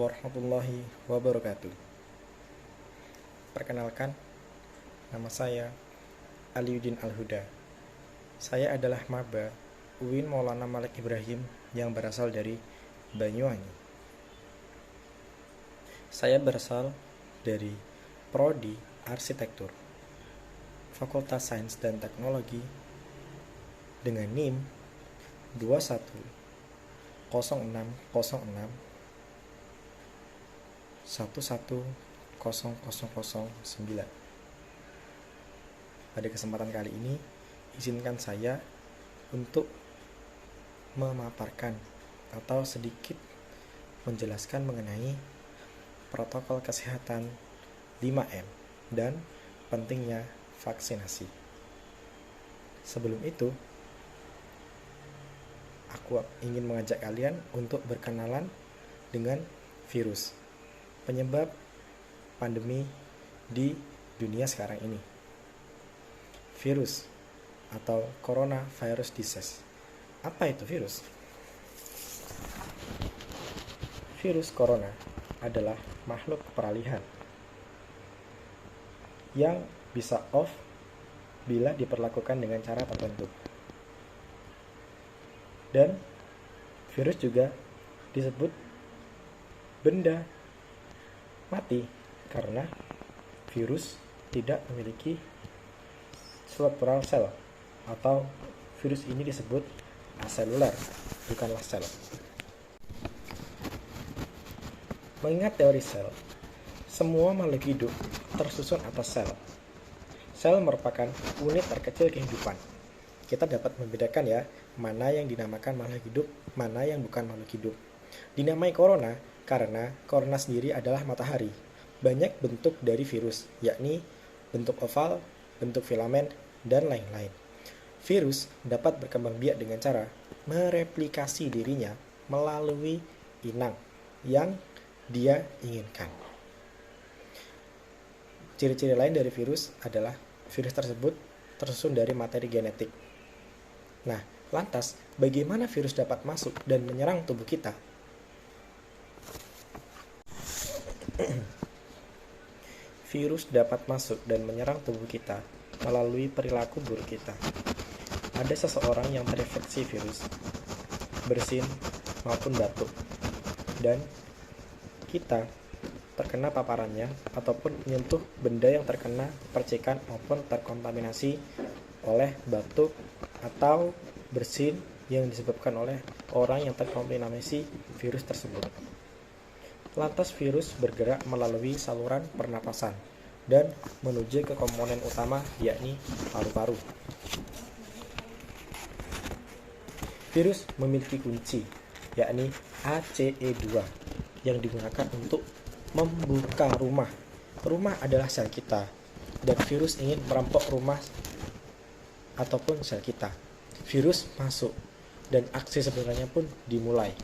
warahmatullahi wabarakatuh. Perkenalkan, nama saya Aliuddin Al-Huda. Saya adalah maba UIN Maulana Malik Ibrahim yang berasal dari Banyuwangi. Saya berasal dari Prodi Arsitektur, Fakultas Sains dan Teknologi dengan NIM 210606 1100009. Pada kesempatan kali ini, izinkan saya untuk memaparkan atau sedikit menjelaskan mengenai protokol kesehatan 5M dan pentingnya vaksinasi. Sebelum itu, aku ingin mengajak kalian untuk berkenalan dengan virus penyebab pandemi di dunia sekarang ini. Virus atau coronavirus disease. Apa itu virus? Virus corona adalah makhluk peralihan yang bisa off bila diperlakukan dengan cara tertentu. Dan virus juga disebut benda mati karena virus tidak memiliki struktural sel, atau virus ini disebut aseluler, bukanlah sel. Mengingat teori sel, semua makhluk hidup tersusun atas sel. Sel merupakan unit terkecil kehidupan. Kita dapat membedakan ya, mana yang dinamakan makhluk hidup, mana yang bukan makhluk hidup. Dinamai corona karena corona sendiri adalah matahari. Banyak bentuk dari virus, yakni bentuk oval, bentuk filamen, dan lain-lain. Virus dapat berkembang biak dengan cara mereplikasi dirinya melalui inang yang dia inginkan. Ciri-ciri lain dari virus adalah virus tersebut tersusun dari materi genetik. Nah, lantas bagaimana virus dapat masuk dan menyerang tubuh kita? Virus dapat masuk dan menyerang tubuh kita melalui perilaku buruk kita. Ada seseorang yang terinfeksi virus, bersin maupun batuk, dan kita terkena paparannya ataupun menyentuh benda yang terkena percikan maupun terkontaminasi oleh batuk atau bersin yang disebabkan oleh orang yang terkontaminasi virus tersebut. Lantas virus bergerak melalui saluran pernapasan dan menuju ke komponen utama, yakni paru-paru. Virus memiliki kunci, yakni ACE2, yang digunakan untuk membuka rumah. Rumah adalah sel kita, dan virus ingin merampok rumah ataupun sel kita. Virus masuk, dan aksi sebenarnya pun dimulai.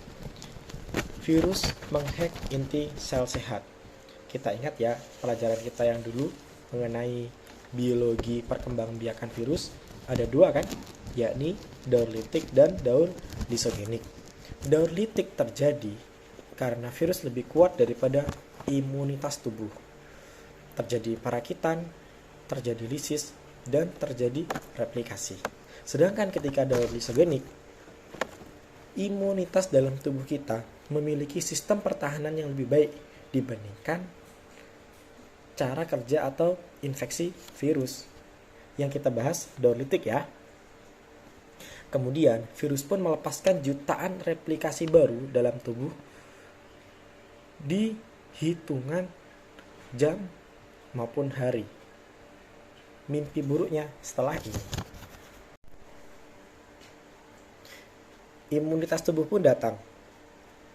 Virus menghack inti sel sehat. Kita ingat ya, pelajaran kita yang dulu mengenai biologi perkembangbiakan virus, ada dua kan, yakni daur litik dan daur lisogenik. Daur litik terjadi karena virus lebih kuat daripada imunitas tubuh. Terjadi parakitan, terjadi lisis, dan terjadi replikasi. Sedangkan ketika daur lisogenik, imunitas dalam tubuh kita memiliki sistem pertahanan yang lebih baik dibandingkan cara kerja atau infeksi virus yang kita bahas daur litik ya. Kemudian virus pun melepaskan jutaan replikasi baru dalam tubuh di hitungan jam maupun hari. Mimpi buruknya setelah ini, imunitas tubuh pun datang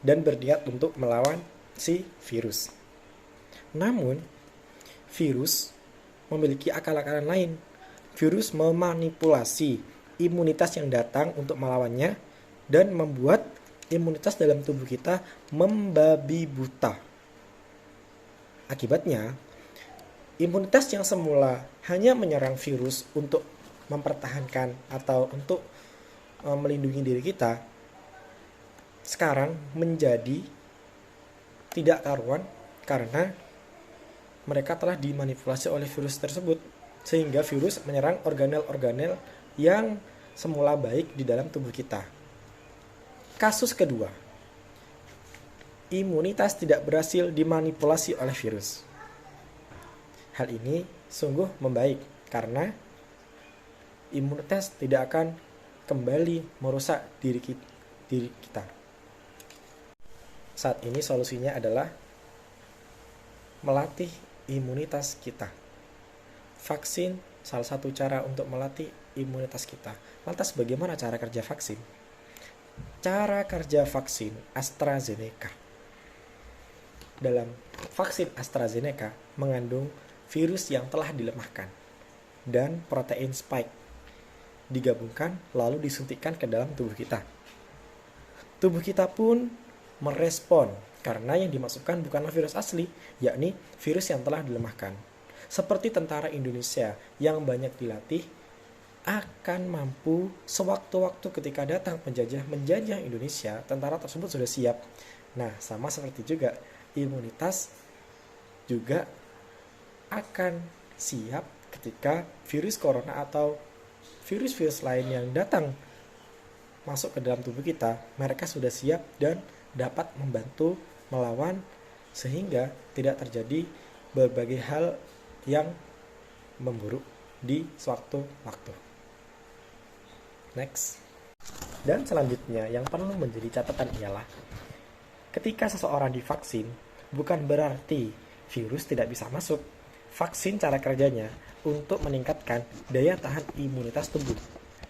dan berniat untuk melawan si virus. Namun, virus memiliki akal-akalan lain. Virus memanipulasi imunitas yang datang untuk melawannya dan membuat imunitas dalam tubuh kita membabi buta. Akibatnya, imunitas yang semula hanya menyerang virus untuk mempertahankan atau untuk melindungi diri kita, sekarang menjadi tidak karuan karena mereka telah dimanipulasi oleh virus tersebut, sehingga virus menyerang organel-organel yang semula baik di dalam tubuh kita. Kasus kedua, imunitas tidak berhasil dimanipulasi oleh virus. Hal ini sungguh membaik karena imunitas tidak akan kembali merusak diri kita. Saat ini solusinya adalah melatih imunitas kita. Vaksin salah satu cara untuk melatih imunitas kita. Lantas bagaimana cara kerja vaksin? Cara kerja vaksin AstraZeneca. Dalam vaksin AstraZeneca mengandung virus yang telah dilemahkan dan protein spike digabungkan lalu disuntikkan ke dalam tubuh kita. Tubuh kita pun merespon karena yang dimasukkan bukanlah virus asli, yakni virus yang telah dilemahkan. Seperti tentara Indonesia yang banyak dilatih akan mampu sewaktu-waktu ketika datang penjajah menjajah Indonesia, tentara tersebut sudah siap. Nah, sama seperti juga imunitas juga akan siap ketika virus corona atau virus-virus lain yang datang masuk ke dalam tubuh kita, mereka sudah siap dan dapat membantu melawan sehingga tidak terjadi berbagai hal yang memburuk di suatu waktu. Next. Dan selanjutnya yang perlu menjadi catatan ialah ketika seseorang divaksin bukan berarti virus tidak bisa masuk. Vaksin cara kerjanya untuk meningkatkan daya tahan imunitas tubuh,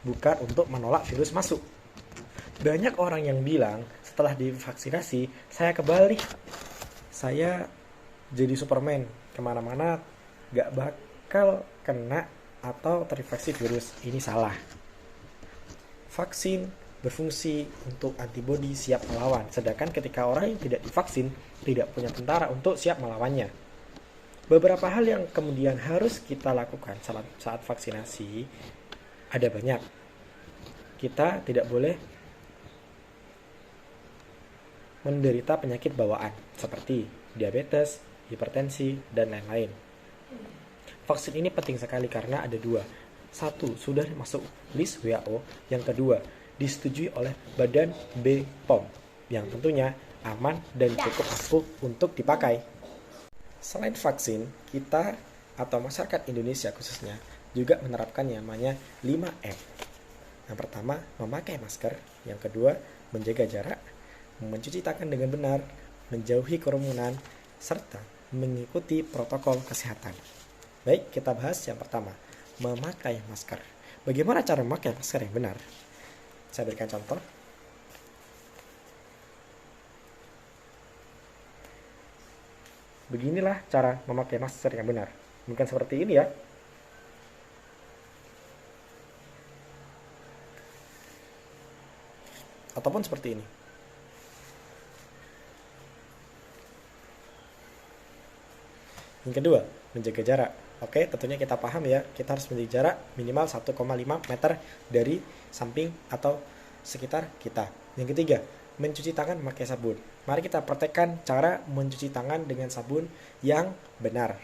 bukan untuk menolak virus masuk. Banyak orang yang bilang setelah divaksinasi, saya kebalik. Saya jadi Superman, kemana-mana gak bakal kena atau terinfeksi virus. Ini salah. Vaksin berfungsi untuk antibodi siap melawan, sedangkan ketika orang yang tidak divaksin tidak punya tentara untuk siap melawannya. Beberapa hal yang kemudian harus kita lakukan saat vaksinasi ada banyak. Kita tidak boleh menderita penyakit bawaan seperti diabetes, hipertensi, dan lain-lain. Vaksin ini penting sekali karena ada dua. Satu, sudah masuk list WHO. Yang kedua, disetujui oleh Badan BPOM yang tentunya aman dan cukup ampuh untuk dipakai. Selain vaksin, kita atau masyarakat Indonesia khususnya juga menerapkan yang namanya 5M. Yang pertama, memakai masker. Yang kedua, menjaga jarak, mencuci tangan dengan benar, menjauhi kerumunan, serta mengikuti protokol kesehatan. Baik, kita bahas yang pertama, memakai masker. Bagaimana cara memakai masker yang benar? Saya berikan contoh. Beginilah cara memakai masker yang benar. Bukan seperti ini ya. Ataupun seperti ini. Yang kedua, menjaga jarak. Oke, tentunya kita paham ya, kita harus menjaga jarak minimal 1,5 meter dari samping atau sekitar kita. Yang ketiga, mencuci tangan memakai sabun. Mari kita praktekkan cara mencuci tangan dengan sabun yang benar.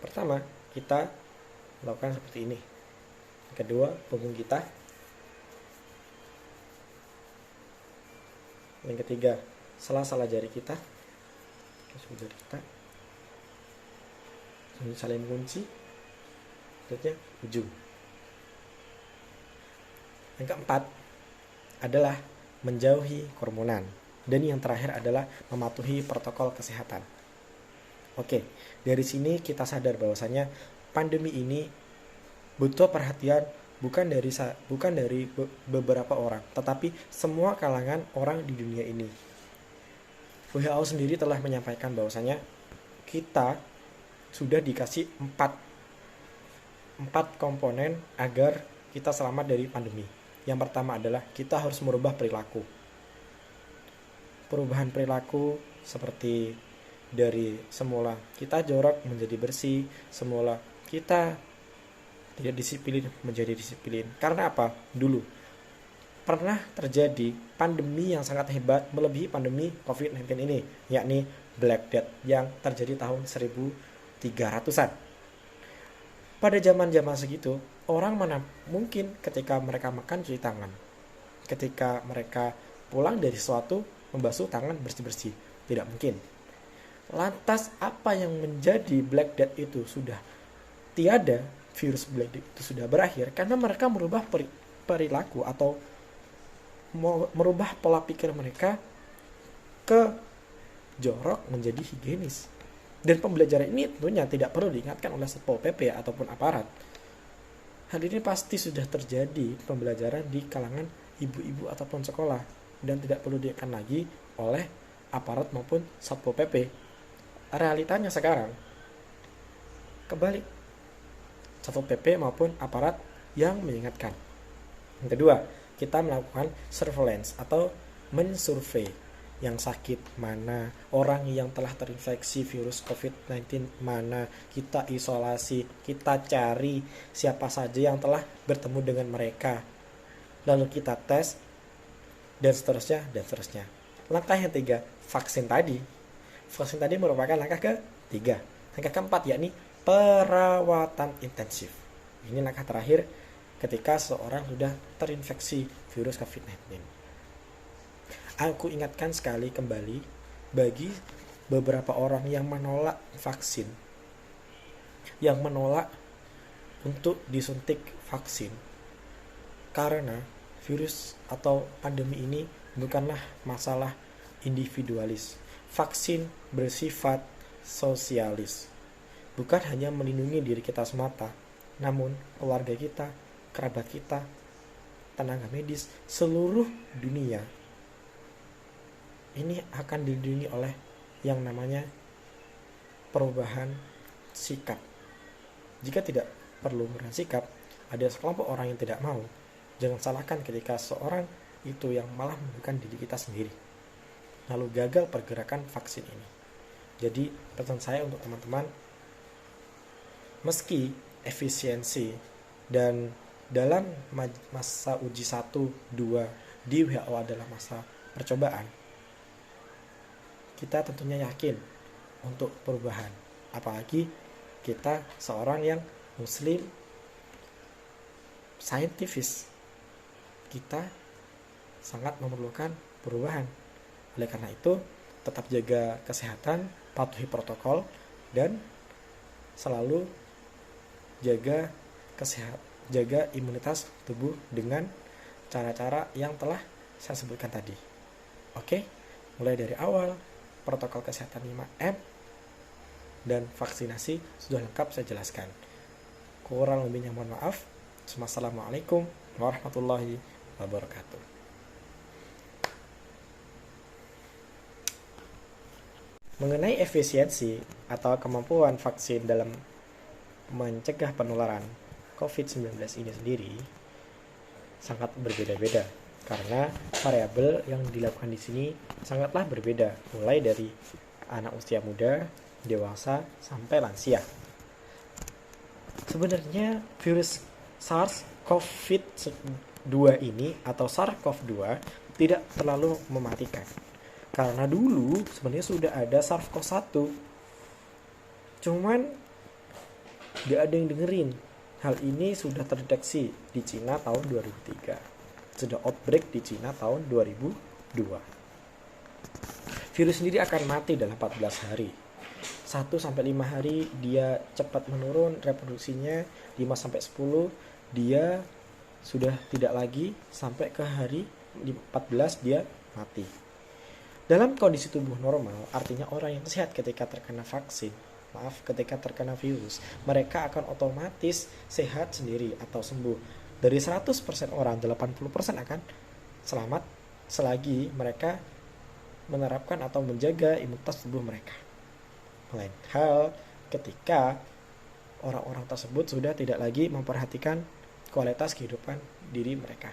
Pertama, kita lakukan seperti ini. Yang kedua, punggung kita. Yang ketiga, sela-sela jari kita. Jari kita. Saling mengunci. Selanjutnya, ujung. Yang keempat adalah menjauhi kerumunan. Dan yang terakhir adalah mematuhi protokol kesehatan. Oke, dari sini kita sadar bahwasanya pandemi ini butuh perhatian bukan dari beberapa orang, tetapi semua kalangan orang di dunia ini. WHO sendiri telah menyampaikan bahwasanya kita sudah dikasih 4 komponen agar kita selamat dari pandemi. Yang pertama adalah kita harus merubah perilaku. Perubahan perilaku seperti dari semula kita jorok menjadi bersih, semula kita tidak disiplin menjadi disiplin. Karena apa? Dulu pernah terjadi pandemi yang sangat hebat melebihi pandemi COVID-19 ini, yakni Black Death yang terjadi tahun 1300-an. Pada zaman-zaman segitu, orang mana mungkin ketika mereka makan cuci tangan, ketika mereka pulang dari sesuatu membasuh tangan bersih-bersih, tidak mungkin. Lantas apa yang menjadi Black Death itu sudah tiada, virus Black Death itu sudah berakhir karena mereka merubah perilaku atau merubah pola pikir mereka ke jorok menjadi higienis. Dan pembelajaran ini tentunya tidak perlu diingatkan oleh Satpol PP ataupun aparat. Hal ini pasti sudah terjadi pembelajaran di kalangan ibu-ibu ataupun sekolah dan tidak perlu diingatkan lagi oleh aparat maupun Satpol PP. Realitanya sekarang kebalik, Satpol PP maupun aparat yang mengingatkan. Yang kedua, kita melakukan surveillance atau mensurvei yang sakit mana, orang yang telah terinfeksi virus COVID-19 mana, kita isolasi, kita cari siapa saja yang telah bertemu dengan mereka, lalu kita tes, dan seterusnya, dan seterusnya. Langkah yang ketiga, vaksin tadi. Vaksin tadi merupakan langkah ketiga. Langkah keempat yakni perawatan intensif. Ini langkah terakhir ketika seorang sudah terinfeksi virus COVID-19. Aku ingatkan sekali kembali bagi beberapa orang yang menolak vaksin, yang menolak untuk disuntik vaksin, karena virus atau pandemi ini bukanlah masalah individualis. Vaksin bersifat sosialis, bukan hanya melindungi diri kita semata, namun keluarga kita, kerabat kita, tenaga medis, seluruh dunia ini akan dilindungi oleh yang namanya perubahan sikap. Jika tidak perlu perubahan sikap, ada sekelompok orang yang tidak mau. Jangan salahkan ketika seorang itu yang malah menemukan diri kita sendiri, lalu gagal pergerakan vaksin ini. Jadi pesan saya untuk teman-teman, meski efisiensi dan dalam masa uji 1-2 di WHO adalah masa percobaan, kita tentunya yakin untuk perubahan. Apalagi kita seorang yang muslim saintifis, kita sangat memerlukan perubahan. Oleh karena itu, tetap jaga kesehatan, patuhi protokol, dan selalu jaga imunitas tubuh dengan cara-cara yang telah saya sebutkan tadi. Oke, mulai dari awal, protokol kesehatan 5M dan vaksinasi sudah lengkap saya jelaskan. Kurang lebihnya mohon maaf. Assalamualaikum warahmatullahi wabarakatuh. Mengenai efisiensi atau kemampuan vaksin dalam mencegah penularan COVID-19 ini sendiri sangat berbeda-beda, karena variabel yang dilakukan di sini sangatlah berbeda, mulai dari anak usia muda, dewasa, sampai lansia. Sebenarnya virus SARS-CoV-2 ini atau SARS-CoV-2 tidak terlalu mematikan, karena dulu sebenarnya sudah ada SARS-CoV-1, cuman gak ada yang dengerin. Hal ini sudah terdeteksi di Cina tahun 2003. Sudah outbreak di Cina tahun 2002. Virus sendiri akan mati dalam 14 hari. 1-5 hari dia cepat menurun reproduksinya, 5-10 dia sudah tidak lagi, sampai ke hari 14 dia mati. Dalam kondisi tubuh normal, artinya orang yang sehat ketika terkena ketika terkena virus, mereka akan otomatis sehat sendiri atau sembuh. Dari 100% orang, 80% akan selamat selagi mereka menerapkan atau menjaga imunitas tubuh mereka. Lain hal ketika orang-orang tersebut sudah tidak lagi memperhatikan kualitas kehidupan diri mereka.